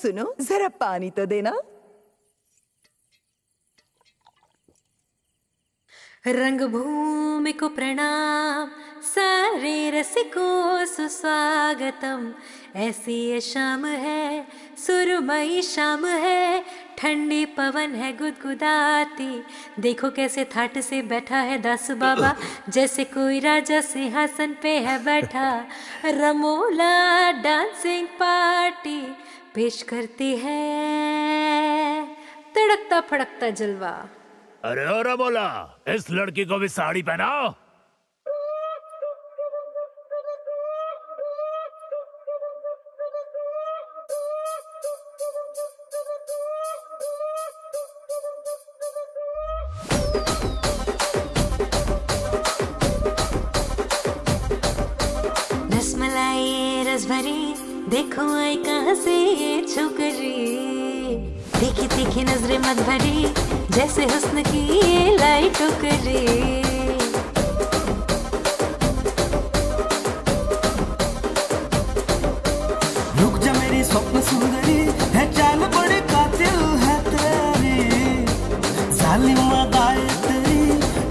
सुनो, जरा पानी तो देना। रंगभूमि को प्रणाम, सारे रसिकों सुस्वागतम। ऐसी ये शाम है, सुरमई शाम है, ठंडी पवन है गुदगुदाती। देखो कैसे थाट से बैठा है दास बाबा, जैसे कोई राजा सिंहासन पे है बैठा। रमोला डांसिंग पार्टी पेश करती है तड़कता फड़कता जलवा। अरे ओ रमोला, इस लड़की को भी साड़ी पहनाओ। रसमलाई रस भरी, देखो आई कहाँ से ये छोकरी। तीखी तीखी नजरें मत भरी, जैसे हुस्न की ये लाई टोकरी। रुक जा मेरी स्वप्न सुंदरी, है चाल बड़ी कातिल है तेरी। जालिम अदाएं तेरी,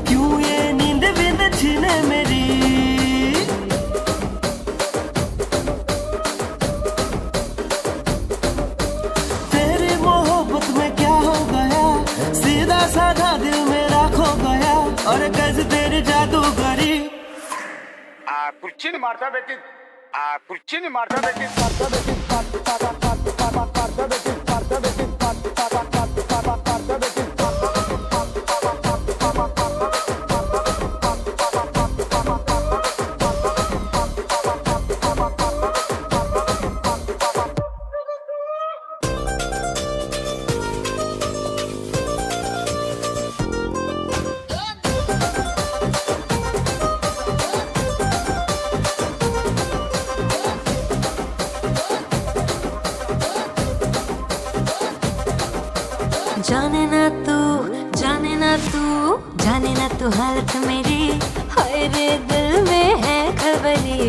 क्यों ये नींद विंद छीने मेरी। तेरी मोहब्बत में क्या हो गया, सीधा साधा दिल मेरा खो गया। और कैसे तेरी जादूगरी। कुर्ची नहीं मारता बेटी, कुर्ची नहीं मारता बेटी, मारता बेटी, मारता बेटी, मारता बेटी, मारता बेटी। जाने ना तू, जाने ना तू, जाने ना तू हालत मेरी। हाय रे दिल में है खलबली।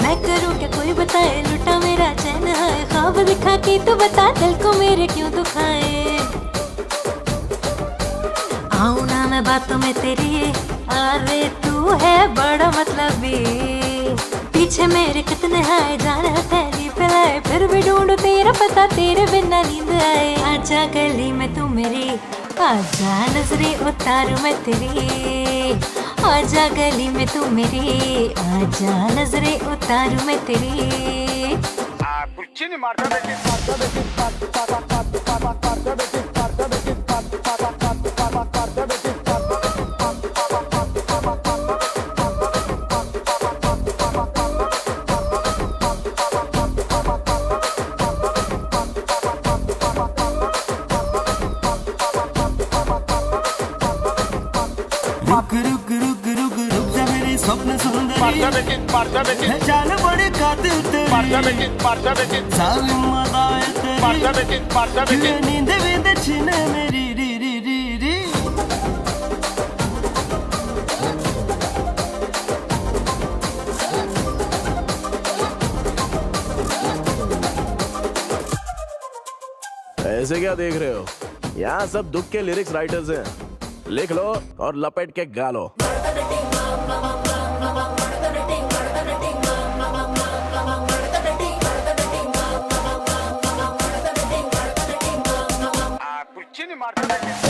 मैं करूँ क्या कोई बताए, लुटा मेरा चैन है। ख्वाब दिखा के तू बता, दिल को मेरे क्यों दुखाए। आऊँ ना मैं बातों में तेरी, अरे तू है बड़ा मतलबी। पीछे मेरे कितने हाय, जान हथेली फैलाए, फिर भी ढूंढू तेरा पता, तेरे बिना नींद आए। आजा गली में तू मेरी, आजा नजरे उतारू मैं तेरी। आजा गली में तू मेरी, आजा नजरे उतारू मैं तेरी। कुर्ची नहीं मारता बेटी, मारता बेटी, मारता बेटी, मारता बेटी, मारता बेटी। रुक रुक रुक रुक रुक जा मेरी स्वप्न सुंदरी। मारता बेटी, मारता बेटी, है चाल बड़ी कातिल तेरी। मारता बेटी, मारता बेटी, जालिम अदाएं तेरी, मारता बेटी, मारता बेटी। ये नींद विंद छीने मेरी। री री री री। ऐसे क्या देख रहे हो? यहाँ सब दुख के लिरिक्स राइटर्स हैं। लिख लो और लपेट के गा लो। कुर्ची नहीं मारता बेटी।